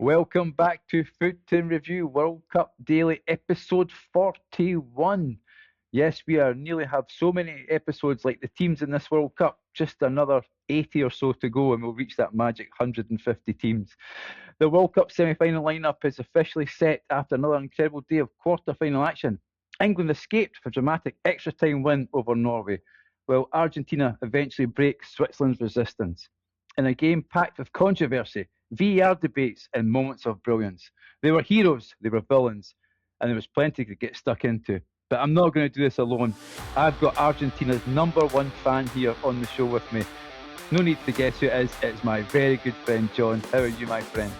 Welcome back to Food Team Review World Cup Daily episode 41. Yes, we are nearly have so many episodes like the teams in this World Cup. Just another 80 or so to go and we'll reach that magic 150 teams. The World Cup semi-final lineup is officially set after another incredible day of quarter-final action. England escaped for a dramatic extra-time win over Norway, while Argentina eventually breaks Switzerland's resistance. In a game packed with controversy, VAR debates and moments of brilliance. They were heroes, they were villains, and there was plenty to get stuck into. But I'm not going to do this alone. I've got Argentina's #1 fan here on the show with me. No need to guess who it is. It's my very good friend John. How are you, my friend?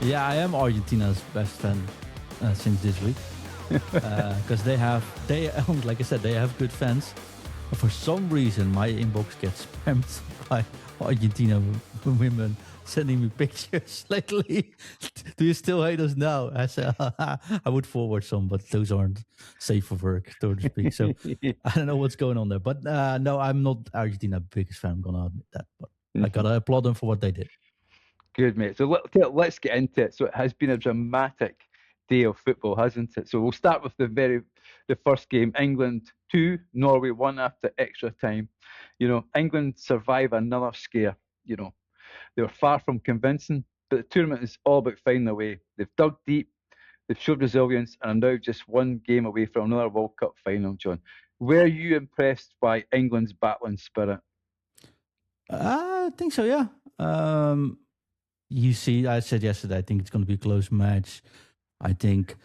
Yeah, I am Argentina's best fan since this week. Because like I said, they have good fans. But for some reason, my inbox gets spammed by Argentina women sending me pictures lately. Do you still hate us now? I said, I would forward some, but those aren't safe for work, so to speak. So I don't know what's going on there. But no, I'm not Argentina's biggest fan. I'm going to admit that. But I got to applaud them for what they did. Good, mate. So let's get into it. So it has been a dramatic day of football, hasn't it? So we'll start with the first game. England 2, Norway 1 after extra time. You know, England survive another scare. You know, they were far from convincing, but the tournament is all about finding a way. They've dug deep, they've showed resilience, and are now just one game away from another World Cup final, John. Were you impressed by England's battling spirit? I think so, yeah. You see, I said yesterday, I think it's going to be a close match. I think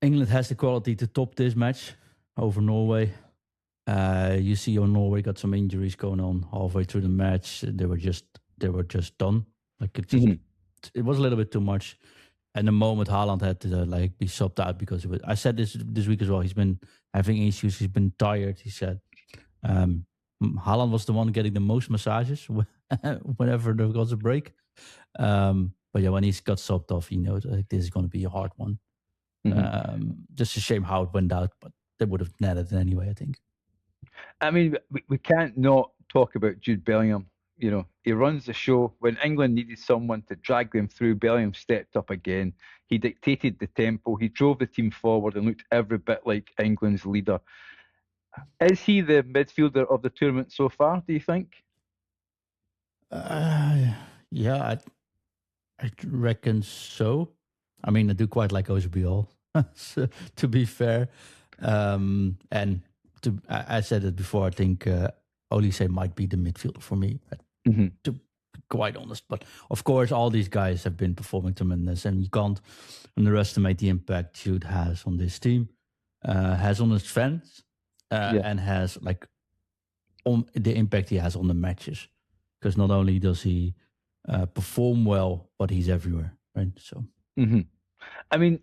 England has the quality to top this match over Norway. You see, Norway got some injuries going on halfway through the match. They were just done. Like it was a little bit too much. And the moment Haaland had to be subbed out because of it. I said this week as well. He's been having issues. He's been tired. He said Haaland was the one getting the most massages whenever there was a break. But yeah, when he's got subbed off, you know, like this is going to be a hard one. Just a shame how it went out, but they would have netted it anyway, I think. I mean, we can't not talk about Jude Bellingham. You know, he runs the show. When England needed someone to drag them through, Bellingham stepped up again. He dictated the tempo. He drove the team forward and looked every bit like England's leader. Is he the midfielder of the tournament so far, do you think? Yeah, I reckon so. I mean, I do quite like Ozbiol, so, to be fair. I said it before, I think Olise might be the midfielder for me, to be quite honest. But of course, all these guys have been performing tremendous, and you can't underestimate the impact Jude has on this team, has on his fans, and has on the impact he has on the matches. Because not only does he perform well, but he's everywhere, right? So, I mean,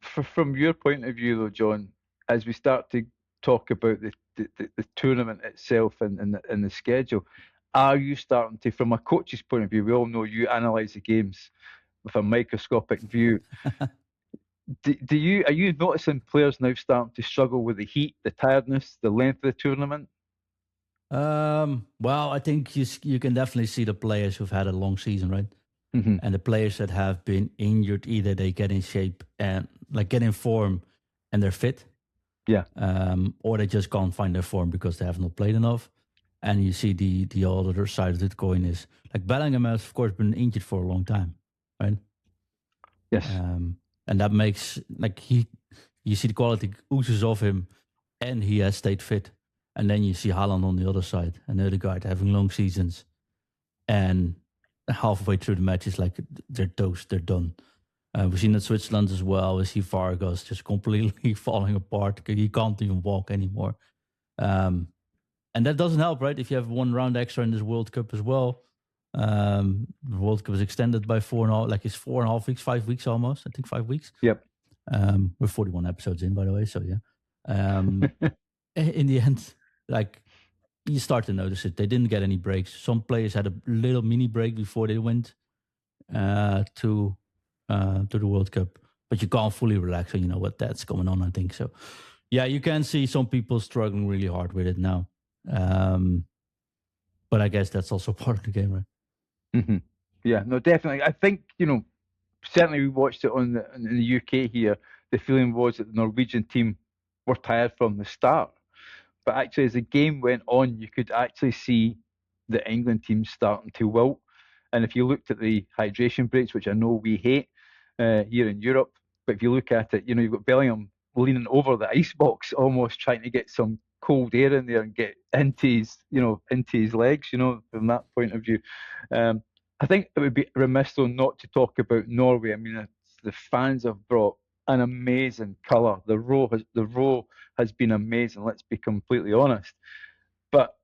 from your point of view, though, John, as we start to talk about the tournament itself and the schedule, are you starting to, from a coach's point of view, we all know you analyse the games with a microscopic view. Are you noticing players now starting to struggle with the heat, the tiredness, the length of the tournament? Well, I think you can definitely see the players who've had a long season, right? And the players that have been injured, either they get in shape and get in form and they're fit, or they just can't find their form because they have not played enough. And you see the other side of the coin is Bellingham has of course been injured for a long time, right? Yes. And that makes you see the quality oozes off him, and he has stayed fit. And then you see Haaland on the other side, another guy having long seasons, and halfway through the match, it's like they're toast, they're done. We've seen that Switzerland as well. We see Vargas just completely falling apart. He can't even walk anymore. And that doesn't help, right? If you have one round extra in this World Cup as well. The World Cup is extended by 4.5 weeks, 5 weeks almost. I think 5 weeks. Yep. We're 41 episodes in, by the way, so yeah. In the end, you start to notice it. They didn't get any breaks. Some players had a little mini break before they went to the World Cup, but you can't fully relax. So you know what that's going on, I think. So, yeah, you can see some people struggling really hard with it now. But I guess that's also part of the game, right? Mm-hmm. Yeah, no, definitely. I think, certainly we watched it in the UK here. The feeling was that the Norwegian team were tired from the start. But actually, as the game went on, you could actually see the England team starting to wilt. And if you looked at the hydration breaks, which I know we hate here in Europe, but if you look at it, you've got Bellingham leaning over the ice box, almost trying to get some cold air in there and get into his legs, from that point of view. I think it would be remiss though not to talk about Norway. I mean, the fans have brought an amazing colour. The row has been amazing. Let's be completely honest. But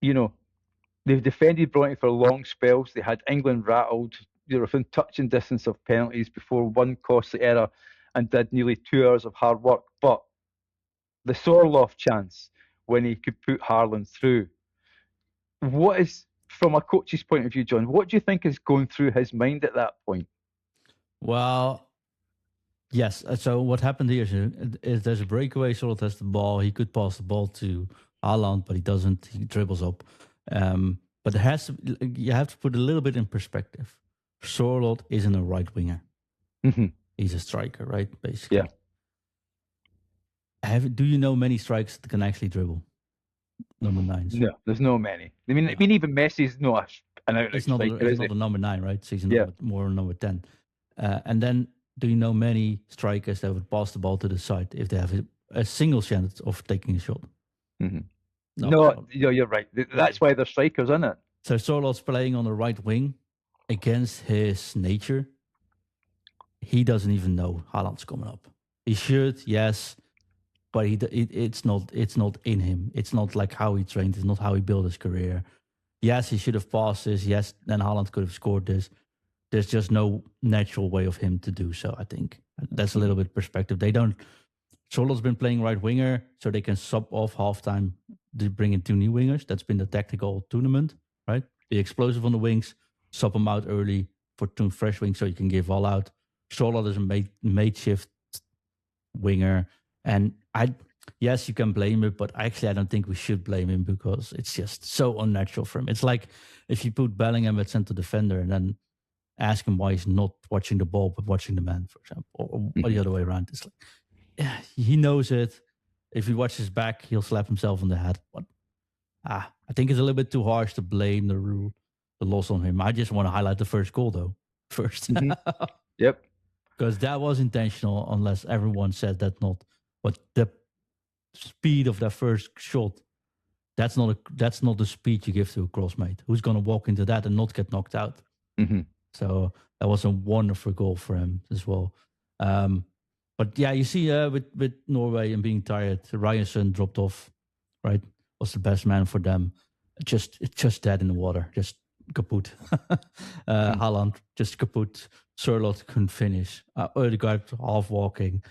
they've defended brilliantly for long spells. They had England rattled. They were within touching distance of penalties before one costly error, and did nearly 2 hours of hard work. But the Sørloth chance when he could put Haaland through. What is, from a coach's point of view, John, what do you think is going through his mind at that point? Well, yes. So what happened here is there's a breakaway. Sørloth has the ball. He could pass the ball to Haaland, but he doesn't. He dribbles up. But you have to put a little bit in perspective. Sørloth isn't a right winger. Mm-hmm. He's a striker, right? Basically. Yeah. Do you know many strikers that can actually dribble? Number 9s. No, there's no many. I mean, even Messi's not an outright striker. He's not a number 9, right? So he's more number 10. And then, do you know many strikers that would pass the ball to the side if they have a single chance of taking a shot? Mm-hmm. No, you're right. That's why they're strikers, isn't it? So Sørloth's playing on the right wing against his nature. He doesn't even know Haaland's coming up. He should, yes, but it's not in him. It's not like how he trained. It's not how he built his career. Yes, he should have passed this. Yes, then Haaland could have scored this. There's just no natural way of him to do so, I think. That's a little bit perspective. Sørloth's been playing right winger, so they can sub off halftime to bring in 2 new wingers. That's been the tactical tournament, right? Be explosive on the wings, sub them out early for 2 fresh wings so you can give all out. Sørloth is a makeshift winger. And yes, you can blame it, but actually I don't think we should blame him because it's just so unnatural for him. It's like if you put Bellingham at centre defender and then ask him why he's not watching the ball but watching the man, for example, or the other way around. It's like, yeah, he knows it. If he watches back, he'll slap himself on the head. But I think it's a little bit too harsh to blame the loss on him. I just want to highlight the first goal, though. First. Mm-hmm. Yep. Because that was intentional, unless everyone said that not. But the speed of that first shot, that's not the speed you give to a crossmate. Who's going to walk into that and not get knocked out? Mm-hmm. So that was a wonderful goal for him as well. But yeah, you see with Norway and being tired, Ryerson dropped off, right? Was the best man for them. Just dead in the water, just kaput. Haaland just kaput. Sørloth couldn't finish. Ødegaard half walking.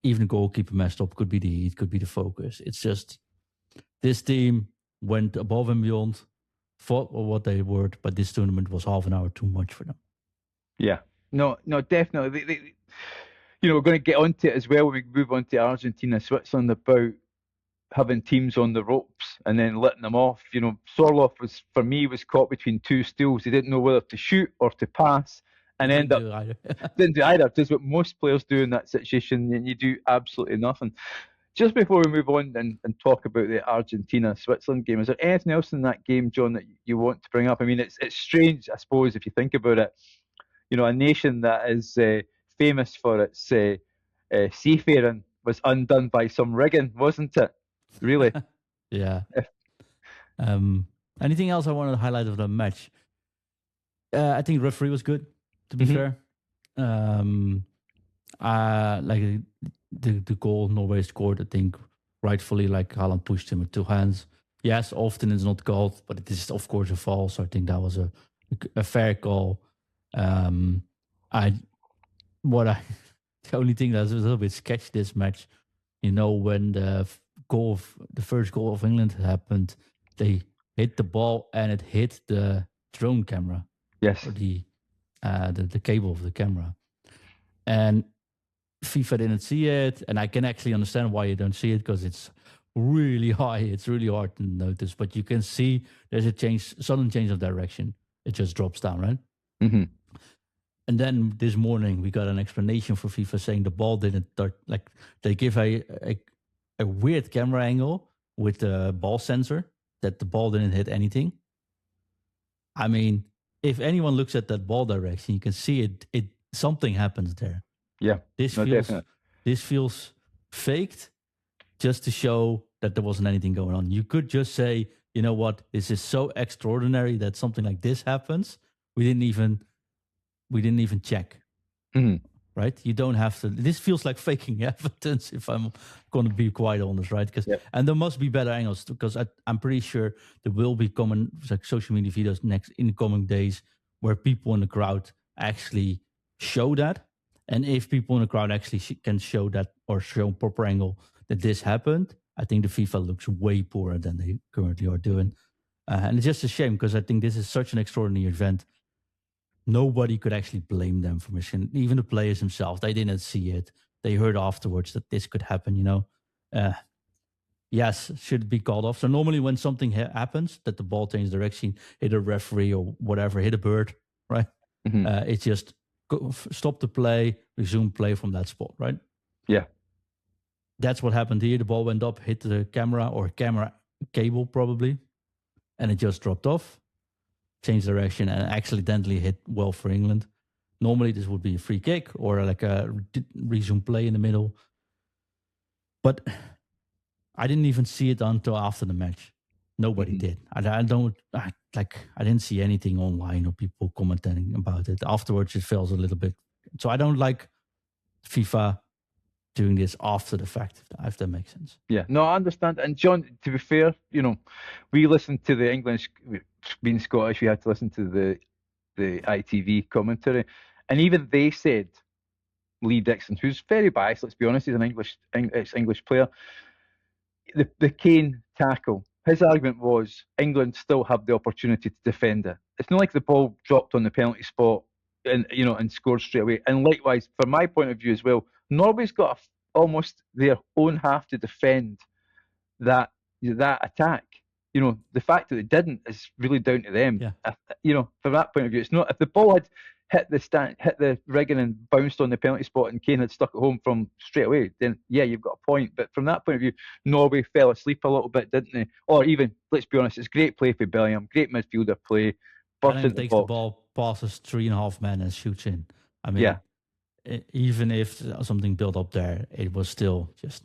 Even the goalkeeper messed up. Could be the heat, could be the focus. It's just this team went above and beyond, fought what they were, but this tournament was half an hour too much for them. Yeah, no, definitely. We're going to get onto it as well when we move on to Argentina, Switzerland, about having teams on the ropes and then letting them off. Sørloth was caught between 2 stools. He didn't know whether to shoot or to pass, and didn't do either. Just what most players do in that situation, and you do absolutely nothing. Just before we move on and talk about the Argentina-Switzerland game, is there anything else in that game, John, that you want to bring up? I mean, it's strange, I suppose, if you think about it. A nation that is famous for its seafaring was undone by some rigging, wasn't it? Really? Yeah. Anything else I wanted to highlight of the match? I think the referee was good, to be fair. Like the goal Norway scored, I think rightfully, like Haaland pushed him with 2 hands. Yes, often it's not called, but it is of course a foul. So I think that was a fair call. The only thing that's a little bit sketchy this match, when the first goal of England happened, they hit the ball and it hit the drone camera. Yes. Or the cable of the camera. And FIFA didn't see it, and I can actually understand why you don't see it, because it's really high. It's really hard to notice, but you can see there's a sudden change of direction. It just drops down, right? Mm-hmm. And then this morning we got an explanation for FIFA saying the ball didn't touch. Like they give a weird camera angle with the ball sensor that the ball didn't hit anything. I mean, if anyone looks at that ball direction, you can see it. Something happens there. Yeah, this feels faked, just to show that there wasn't anything going on. You could just say, you know what, this is so extraordinary that something like this happens. We didn't even check. Mm-hmm. Right? You don't have to. This feels like faking evidence, if I'm going to be quite honest, right? And there must be better angles, because I'm pretty sure there will be like social media videos in the coming days where people in the crowd actually show that. And if people in the crowd actually can show that or show proper angle that this happened, I think the FIFA looks way poorer than they currently are doing. And it's just a shame, because I think this is such an extraordinary event. Nobody could actually blame them for missing. Even the players themselves, they didn't see it. They heard afterwards that this could happen, Yes, should it be called off? So normally when something happens, that the ball changes direction, hit a referee or whatever, hit a bird, right? Mm-hmm. It's just stop the play, resume play from that spot, right? Yeah. That's what happened here. The ball went up, hit the camera or camera cable probably, and it just dropped off. Changed direction and accidentally hit well for England. Normally this would be a free kick or like a resume play in the middle. But I didn't even see it until after the match. Nobody did. I didn't see anything online or people commenting about it. Afterwards it feels a little bit. So I don't like FIFA doing this after the fact, if that makes sense. Yeah, no, I understand. And John, to be fair, we listened to the English, being Scottish, we had to listen to the ITV commentary, and even they said Lee Dixon, who's very biased, let's be honest, he's an English player, the Kane tackle, his argument was England still have the opportunity to defend it. It's not like the ball dropped on the penalty spot and scored straight away. And likewise, from my point of view as well, Norway's got almost their own half to defend that attack. The fact that they didn't is really down to them. Yeah. From that point of view, it's not, if the ball had hit the rigging and bounced on the penalty spot and Kane had stuck it home from straight away, then yeah, you've got a point. But from that point of view, Norway fell asleep a little bit, didn't they? Or even, let's be honest, it's great play for Bellingham, great midfielder play. And then takes the ball, passes 3.5 men and shoots in. I mean, even if something built up there, it was still just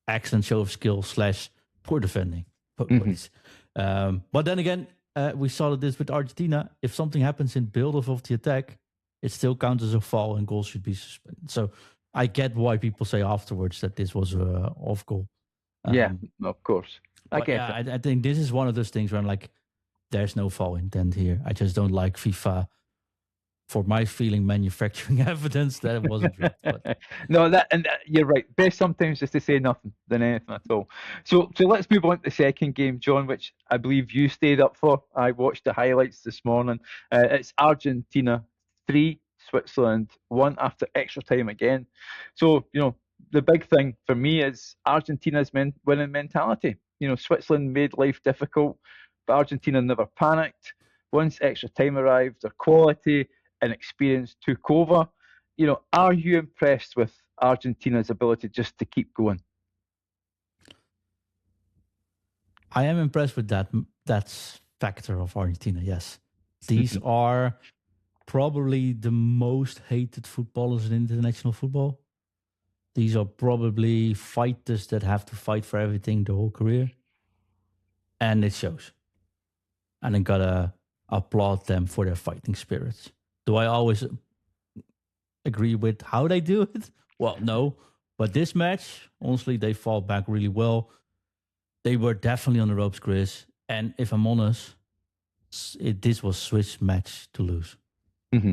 excellent show of skill / poor defending. But then again, we saw this with Argentina. If something happens in build-up of the attack, it still counts as a foul and goals should be suspended. So I get why people say afterwards that this was an off goal. Of course. I think this is one of those things where I'm like, there's no foul intent here. I just don't like FIFA, for my feeling, manufacturing evidence that it wasn't right. But. No, you're right. Best sometimes just to say nothing than anything at all. So let's move on to the second game, John, which I believe you stayed up for. I watched the highlights this morning. It's Argentina 3, Switzerland 1 after extra time again. So, the big thing for me is Argentina's winning mentality. Switzerland made life difficult, but Argentina never panicked. Once extra time arrived, their quality and experience took over. Are you impressed with Argentina's ability just to keep going? I am impressed with that factor of Argentina, yes. These are probably the most hated footballers in international football. These are probably fighters that have to fight for everything the whole career. And it shows. And I gotta applaud them for their fighting spirits. Do I always agree with how they do it? Well, no. But this match, honestly, they fought back really well. They were definitely on the ropes, Chris. And if I'm honest, this was Swiss match to lose. Mm-hmm.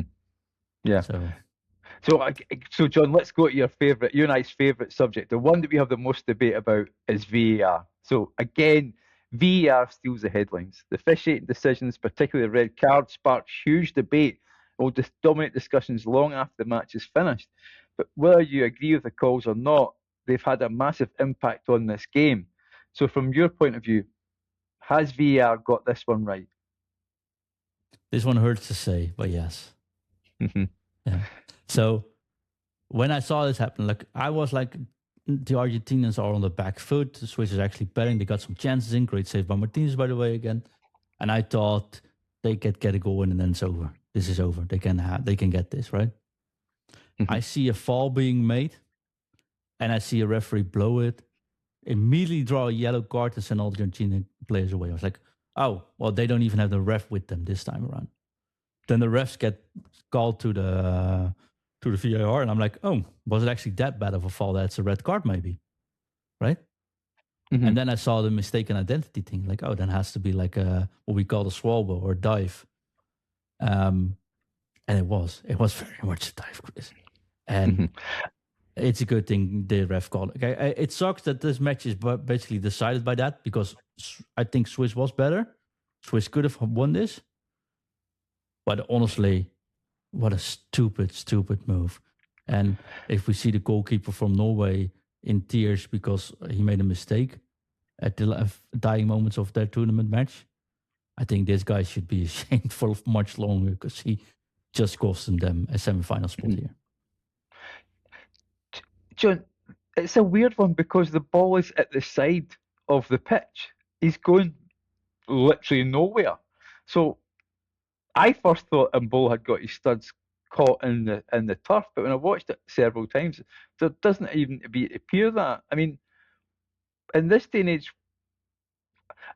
Yeah. So, John, let's go to your and I's favourite subject. The one that we have the most debate about is VAR. So, again, VAR steals the headlines. The officiating decisions, particularly the red card, sparked huge debate and will dominate discussions long after the match is finished. But whether you agree with the calls or not, they've had a massive impact on this game. So from your point of view, has VAR got this one right? This one hurts to say, but yes. Mm-hmm. Yeah. So when I saw this happen, like I was like, the Argentinians are on the back foot. The Swiss is actually betting. They got some chances in. Great save by Martínez, by the way, again. And I thought they could get a goal in and then it's over. This is over. They can get this, right? Mm-hmm. I see a foul being made and I see a referee blow it, immediately draw a yellow card and send all the Argentinian players away. I was like, oh, well, they don't even have the ref with them this time around. Then the refs get called to the VAR, and I'm like, oh, was it actually that bad of a foul? That's a red card, maybe, right? Mm-hmm. And then I saw the mistaken identity thing, like, oh, then it has to be like what we call a swallow or dive. And it was very much a dive, Chris. And it's a good thing the ref called. Okay, it sucks that this match is basically decided by that because I think Swiss was better. Swiss could have won this. But honestly, what a stupid move. And if we see the goalkeeper from Norway in tears because he made a mistake at the dying moments of their tournament match, I think this guy should be ashamed for much longer because he just cost them a semi-final spot here. John, it's a weird one because the ball is at the side of the pitch. He's going literally nowhere. So I first thought Mbolo had got his studs caught in the turf, but when I watched it several times, there doesn't even appear that. I mean, in this day and age,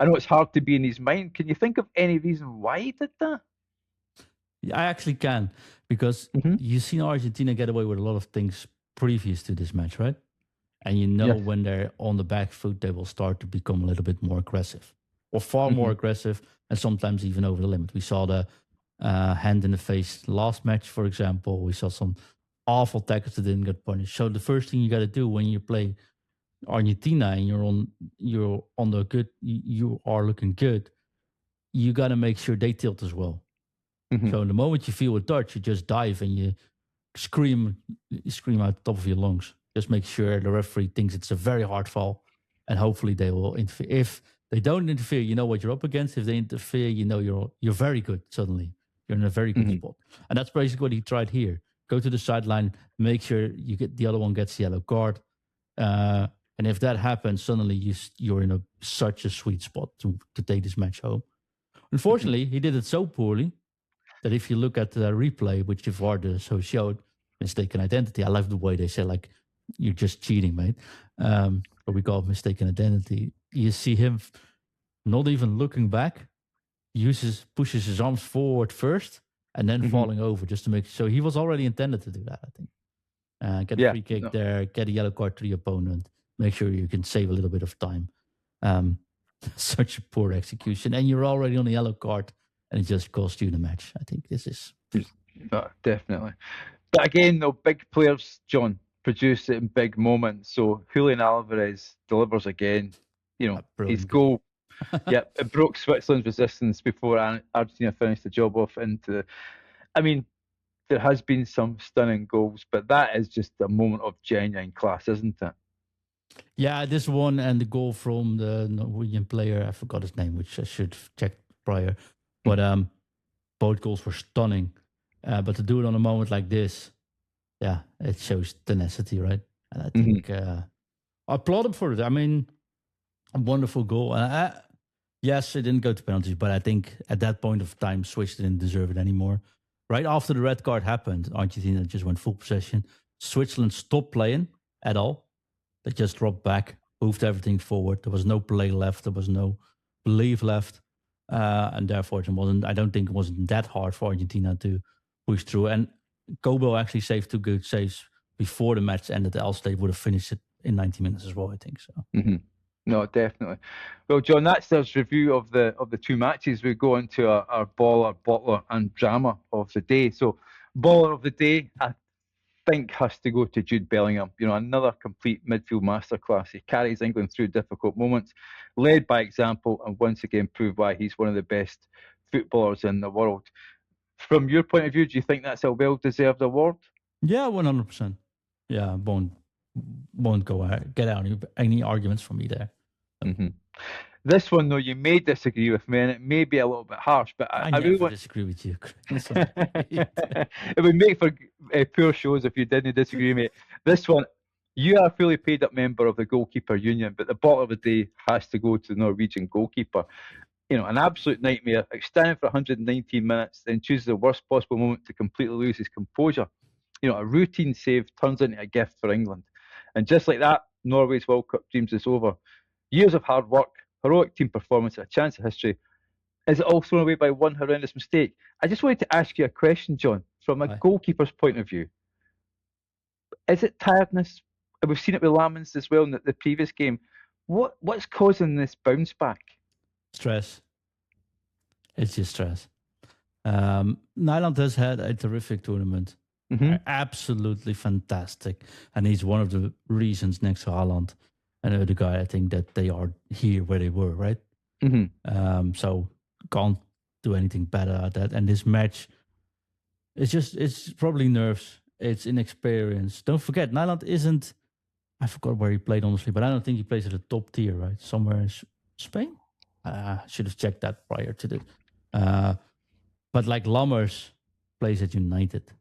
I know it's hard to be in his mind. Can you think of any reason why he did that? Yeah, I actually can, because you've seen Argentina get away with a lot of things previous to this match, right? And you know when they're on the back foot, they will start to become a little bit more aggressive, or far more aggressive, and sometimes even over the limit. We saw the hand in the face last match, for example. We saw some awful tackles that didn't get punished. So the first thing you got to do when you play Argentina and you are looking good, you got to make sure they tilt as well. So the moment you feel a touch, you just dive and you scream out the top of your lungs. Just make sure the referee thinks it's a very hard foul, and hopefully they will interfere. If they don't interfere, you know what you're up against. If they interfere, you know you're very good. Suddenly, you're in a very good spot, and that's basically what he tried here. Go to the sideline, make sure you get the other one gets the yellow card, and if that happens, suddenly you're in such a sweet spot to take this match home. Unfortunately, he did it so poorly that if you look at the replay, which VAR so showed mistaken identity. I love the way they say, like, you're just cheating, mate. What we call mistaken identity. You see him not even looking back, pushes his arms forward first, and then falling over just to make so he was already intended to do that, I think. Get a free kick there, get a yellow card to the opponent, make sure you can save a little bit of time. Such a poor execution, and you're already on the yellow card, and it just cost you the match. I think this is definitely. But again, though, big players, John, produce it in big moments. So Julián Álvarez delivers again. You know, his goal. It broke Switzerland's resistance before Argentina finished the job off I mean, there has been some stunning goals, but that is just a moment of genuine class, isn't it? Yeah, this one and the goal from the Norwegian player, I forgot his name, which I should have checked prior. But both goals were stunning. But to do it on a moment like this, it shows tenacity, right? And I think I applaud him for it. I mean, a wonderful goal. Yes, it didn't go to penalties, but I think at that point of time, Swiss didn't deserve it anymore. Right after the red card happened, Argentina just went full possession. Switzerland stopped playing at all. They just dropped back, moved everything forward. There was no play left. There was no belief left. And therefore, I don't think it wasn't that hard for Argentina to push through. And Kobo actually saved 2 good saves before the match ended, else they would have finished it in 90 minutes as well, I think so. No, definitely. Well, John, that's our review of the 2 matches. We go into our baller, bottler, and drama of the day. So, baller of the day, I think has to go to Jude Bellingham. You know, another complete midfield masterclass. He carries England through difficult moments, led by example, and once again proved why he's one of the best footballers in the world. From your point of view, do you think that's a well-deserved award? Yeah, 100%. Yeah, won't get out any arguments from me there. Mm-hmm. This one, though, you may disagree with me, and it may be a little bit harsh, but I I never really want. disagree with you, Chris. It would make for poor shows if you didn't disagree, mate. This one, you are a fully paid up member of the goalkeeper union, but the bottle of the day has to go to the Norwegian goalkeeper. You know, an absolute nightmare, outstanding for 119 minutes, then chooses the worst possible moment to completely lose his composure. You know, a routine save turns into a gift for England. And just like that, Norway's World Cup dreams is over. Years of hard work, heroic team performance, and a chance at history. Is it all thrown away by one horrendous mistake? I just wanted to ask you a question, John, from a goalkeeper's point of view. Is it tiredness? We've seen it with Lamans as well in the previous game. What's causing this bounce back? Stress. It's just stress. Nyland has had a terrific tournament. Mm-hmm. Absolutely fantastic. And he's one of the reasons next to Haaland and the guy, I think, that they are here where they were, right? Mm-hmm. So can't do anything better at that. And this match, it's probably nerves. It's inexperience. Don't forget, Nyland isn't, I forgot where he played, honestly, but I don't think he plays at the top tier, right? Somewhere in Spain? Should have checked that prior to this. But like Lammers plays at United,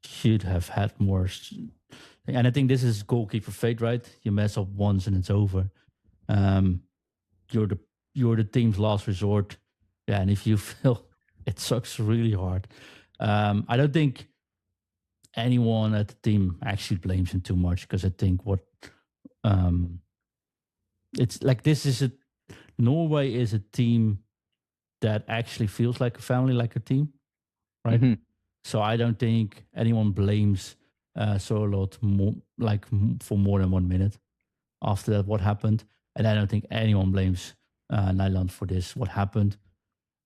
should have had more. And I think this is goalkeeper fate, right? You mess up once and it's over. You're the team's last resort. Yeah, and if you feel it sucks really hard. I don't think anyone at the team actually blames him too much, because I think it's like Norway is a team that actually feels like a family, like a team, right? Mm-hmm. So I don't think anyone blames Sørloth for more than 1 minute after that, what happened. And I don't think anyone blames Nyland for this, what happened.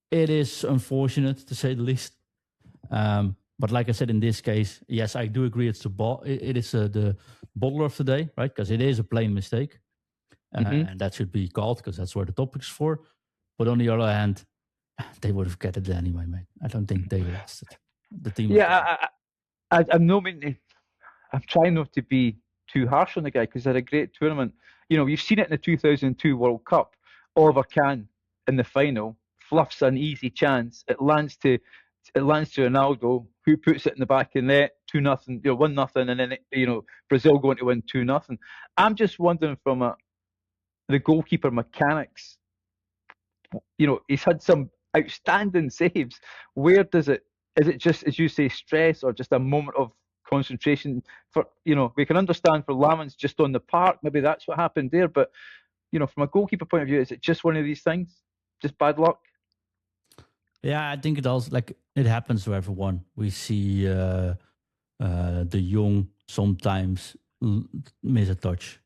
It is unfortunate, to say the least. But like I said, in this case, yes, I do agree it's it is the bottler of the day, right? Because it is a plain mistake. And that should be called, because that's where the topic's for. But on the other hand, they would have get it anyway, mate. I don't think they lost it. The team. Yeah, I'm trying not to be too harsh on the guy, because he had a great tournament. You know, you've seen it in the 2002 World Cup. Oliver Kahn in the final fluffs an easy chance. It lands to Ronaldo, who puts it in the back of the net, 2-0, 1-0, and then Brazil going to win 2-0. I'm just wondering from the goalkeeper mechanics. You know, he's had some outstanding saves. Where is it just, as you say, stress, or just a moment of concentration? We can understand for Lamans just on the park, maybe that's what happened there, but from a goalkeeper point of view, is it just one of these things, just bad luck? Yeah, I think it also, like, it happens to everyone. We see the young sometimes miss a touch.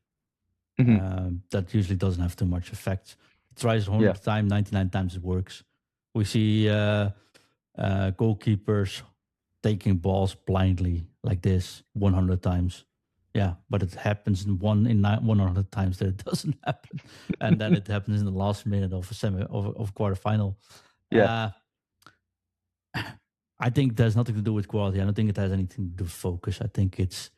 That usually doesn't have too much effect. He tries 100 times, 99 times it works. We see goalkeepers taking balls blindly like this 100 times. Yeah, but it happens in 100 times that it doesn't happen, and then it happens in the last minute of a quarterfinal. Yeah, I think there's nothing to do with quality. I don't think it has anything to do with focus. I think it's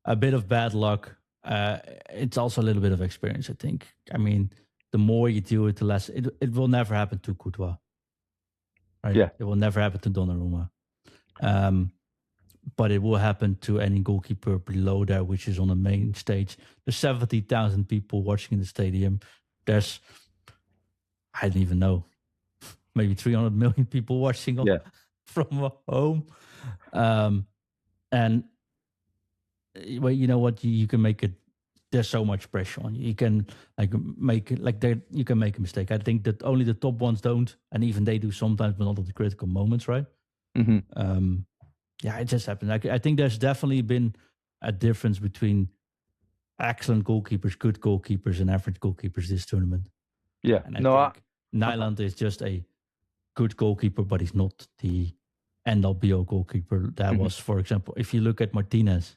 a bit of bad luck. It's also a little bit of experience, I think. I mean, the more you do it, the less it will never happen to Courtois. Right? Yeah. It will never happen to Donnarumma. But it will happen to any goalkeeper below there, which is on the main stage. There's 70,000 people watching in the stadium. There's, I don't even know, maybe 300 million people watching from home. And well, you know what? You can make it. There's so much pressure on you. You can you can make a mistake. I think that only the top ones don't, and even they do sometimes, but not at the critical moments, right? Yeah, it just happened. I think there's definitely been a difference between excellent goalkeepers, good goalkeepers, and average goalkeepers this tournament. Yeah, and I think Nyland is just a good goalkeeper, but he's not the end-all be-all goalkeeper. That was, for example, if you look at Martínez,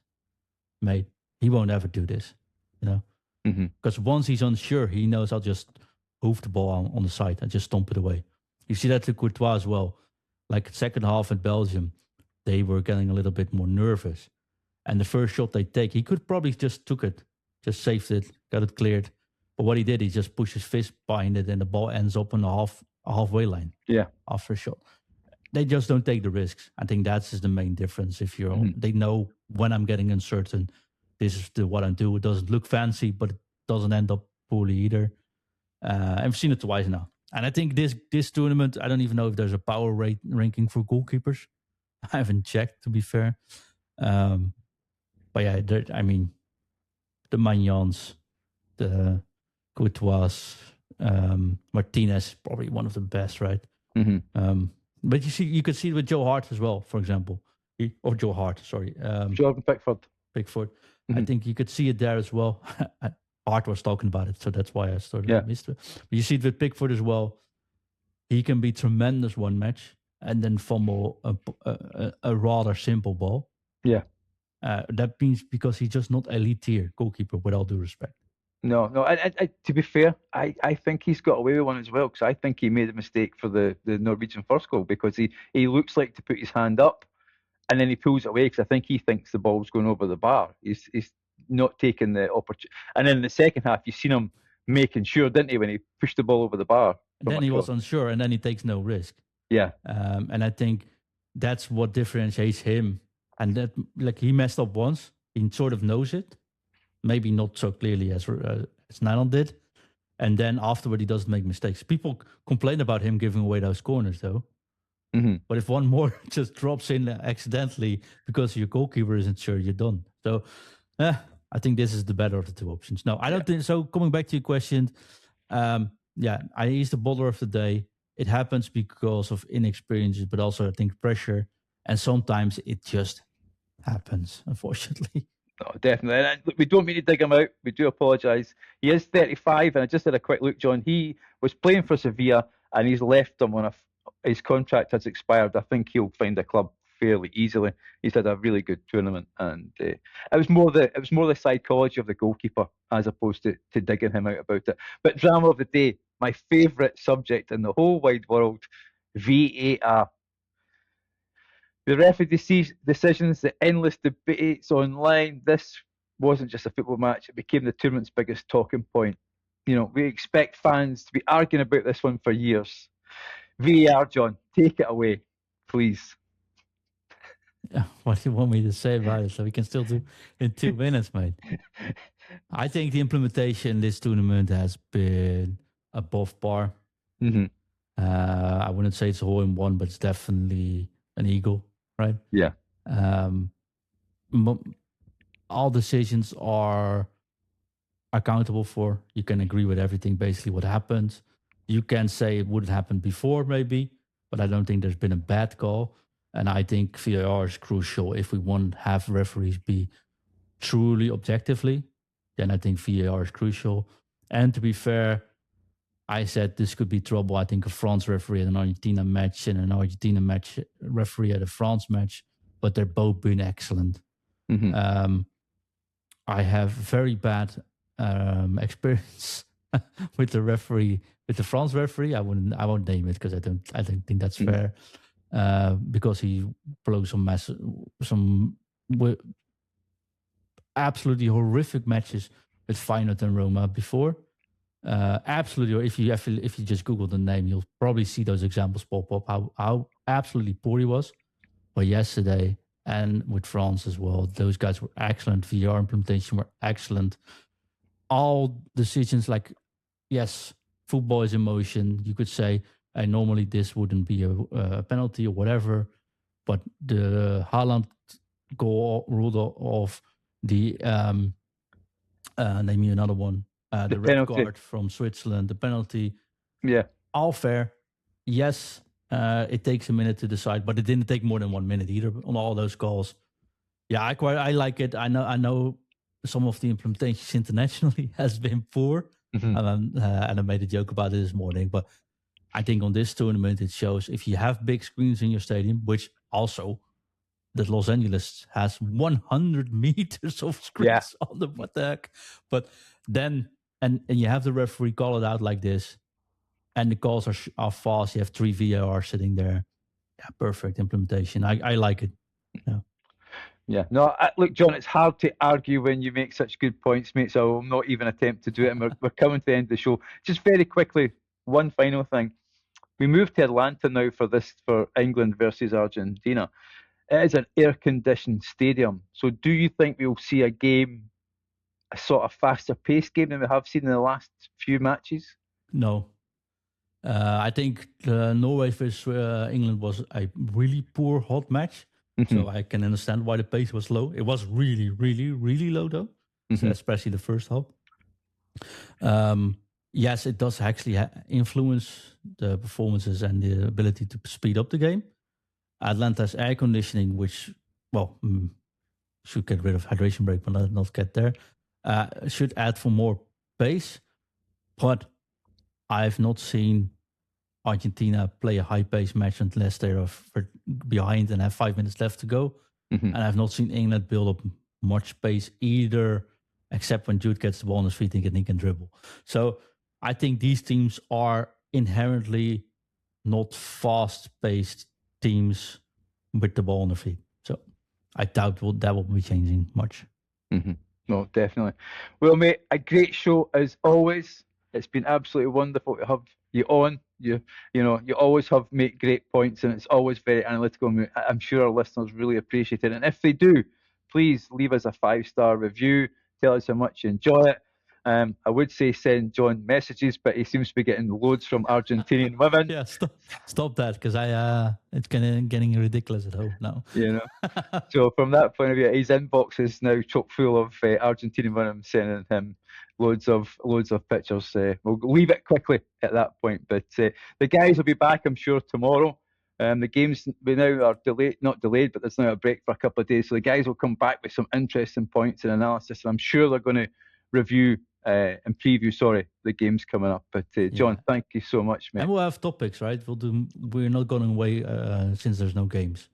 mate, he won't ever do this, because once he's unsure, he knows I'll just hoof the ball on the side and just stomp it away. You see that to Courtois as well. Like second half in Belgium, they were getting a little bit more nervous. And the first shot they take, he could probably just took it, just saved it, got it cleared. But what he did, he just pushed his fist behind it, and the ball ends up on the halfway line. Yeah. After a shot. They just don't take the risks. I think that's the main difference. If you're, they know when I'm getting uncertain, this is what I do. It doesn't look fancy, but it doesn't end up poorly either. I've seen it twice now. And I think this tournament, I don't even know if there's a power rate ranking for goalkeepers. I haven't checked, to be fair. But yeah, I mean, the Magnans, the Courtois, Martínez, probably one of the best, right? But you could see it with Joe Hart as well, for example. Jordan Pickford. I think you could see it there as well. Hart was talking about it, so that's why I started missed it. But you see it with Pickford as well. He can be tremendous one match and then fumble a rather simple ball. Yeah. That means because he's just not elite tier goalkeeper, with all due respect. No. I, to be fair, I think he's got away with one as well, because I think he made a mistake for the Norwegian first goal, because he looks like to put his hand up and then he pulls it away, because I think he thinks the ball's going over the bar. He's not taking the opportunity. And then in the second half, you've seen him making sure, didn't he, when he pushed the ball over the bar? Then he was unsure, and then he takes no risk. Yeah. And I think that's what differentiates him. And that, like, he messed up once. He sort of knows it. Maybe not so clearly as Nyland did. And then afterward, he doesn't make mistakes. People complain about him giving away those corners, though. But if one more just drops in accidentally because your goalkeeper isn't sure, you're done. So I think this is the better of the two options. No, I don't think so. Coming back to your question, he's the bowler of the day. It happens because of inexperience, but also I think pressure. And sometimes it just happens, unfortunately. No, definitely. And we don't mean to dig him out. We do apologise. He is 35, and I just had a quick look, John. He was playing for Sevilla, and he's left them when his contract has expired. I think he'll find a club fairly easily. He's had a really good tournament, and it was more the psychology of the goalkeeper as opposed to digging him out about it. But drama of the day, my favourite subject in the whole wide world, VAR. The referee decisions, the endless debates online. This wasn't just a football match. It became the tournament's biggest talking point. You know, we expect fans to be arguing about this one for years. VAR, John, take it away, please. What do you want me to say about it? So we can still do in 2 minutes, mate. I think the implementation this tournament has been above par. I wouldn't say it's a hole in one, but it's definitely an eagle, right? Yeah. All decisions are accountable for. You can agree with everything, basically what happened. You can say it wouldn't happen before, maybe, but I don't think there's been a bad call. And I think VAR is crucial. If we want to have referees be truly objectively, then I think VAR is crucial. And to be fair, I said this could be trouble. I think a France referee at an Argentina match and an Argentina match referee at a France match, but they're both been excellent. I have very bad experience with the referee, with the France referee. I won't name it because I don't think that's fair. Because he blew some absolutely horrific matches with Feyenoord and Roma before. Absolutely, if you just Google the name, you'll probably see those examples pop up. How absolutely poor he was. But yesterday and with France as well, those guys were excellent. VAR implementation were excellent. All decisions, like, yes, football is emotion. You could say, and normally this wouldn't be a penalty or whatever, but the Haaland goal ruled off the name me another one, the red card from Switzerland, the penalty. Yeah, all fair. Yes, it takes a minute to decide, but it didn't take more than 1 minute either on all those calls. Yeah, I like it. I know some of the implementations internationally has been poor, and I made a joke about it this morning, but I think on this tournament, it shows if you have big screens in your stadium, which also that Los Angeles has 100 meters of screens on the attack. But then, and you have the referee call it out like this, and the calls are fast. You have 3 VAR sitting there. Yeah, perfect implementation. I like it. Yeah. Yeah. No, look, John, it's hard to argue when you make such good points, mate, so I will not even attempt to do it. And we're coming to the end of the show. Just very quickly, one final thing. We moved to Atlanta now for England versus Argentina. It is an air-conditioned stadium. So do you think we'll see a sort of faster paced game than we have seen in the last few matches? No. I think Norway versus England was a really poor hot match. So I can understand why the pace was low. It was really, really, really low though, so especially the first half. Yes, it does actually influence the performances and the ability to speed up the game. Atlanta's air conditioning, which, should get rid of hydration break, but not get there, should add for more pace. But I've not seen Argentina play a high-paced match unless they're behind and have 5 minutes left to go. And I've not seen England build up much pace either, except when Jude gets the ball on his feet and he can dribble. So I think these teams are inherently not fast-paced teams with the ball on their feet. So I doubt that will be changing much. No, definitely. Well, mate, a great show as always. It's been absolutely wonderful to have you on. You always make great points, and it's always very analytical. I'm sure our listeners really appreciate it. And if they do, please leave us a 5-star review. Tell us how much you enjoy it. I would say send John messages, but he seems to be getting loads from Argentinian women. Yeah, stop that, because it's getting ridiculous at home now. So from that point of view, his inbox is now chock full of Argentinian women sending him loads of pictures. We'll leave it quickly at that point, but the guys will be back, I'm sure, tomorrow. The games we now are not delayed, but there's now a break for a couple of days. So the guys will come back with some interesting points and analysis, and I'm sure they're going to review and preview, the games coming up. But John, thank you so much, mate. And we'll have topics, right? We're not going away since there's no games.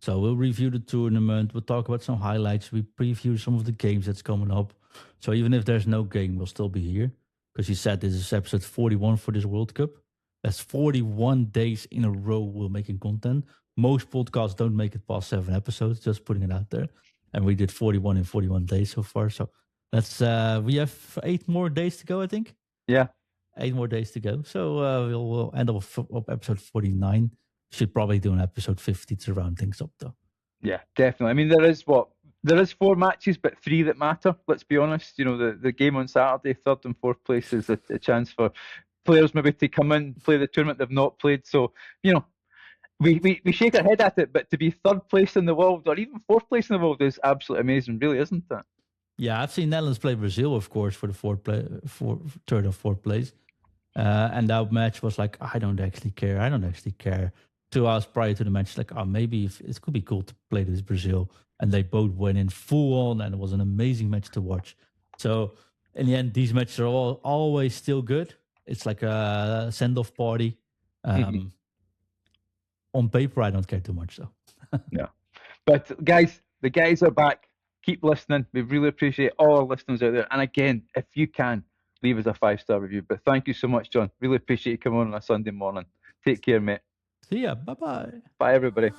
So we'll review the tournament. We'll talk about some highlights. We preview some of the games that's coming up. So even if there's no game, we'll still be here. Because you said this is episode 41 for this World Cup. That's 41 days in a row we're making content. Most podcasts don't make it past 7 episodes, just putting it out there. And we did 41 in 41 days so far. So that's we have 8 more days to go, I think. Yeah. 8 more days to go. So we'll end up episode 49. Should probably do an episode 50 to round things up, though. Yeah, definitely. I mean, there is 4 matches, but 3 that matter. Let's be honest. The game on Saturday, 3rd and 4th place, is a chance for players maybe to come in, play the tournament they've not played. So, we shake our head at it, but to be 3rd place in the world, or even 4th place in the world, is absolutely amazing, really, isn't it? Yeah, I've seen Netherlands play Brazil, of course, for the 3rd or 4th place. And that match was like, I don't actually care. 2 hours prior to the match, like, maybe it could be cool to play this Brazil. And they both went in full on, and it was an amazing match to watch. So in the end, these matches are always still good. It's like a send-off party. On paper, I don't care too much, though. Yeah. But guys, the guys are back. Keep listening. We really appreciate all our listeners out there. And again, if you can, leave us a 5-star review. But thank you so much, John. Really appreciate you coming on a Sunday morning. Take care, mate. See ya. Bye-bye. Bye, everybody.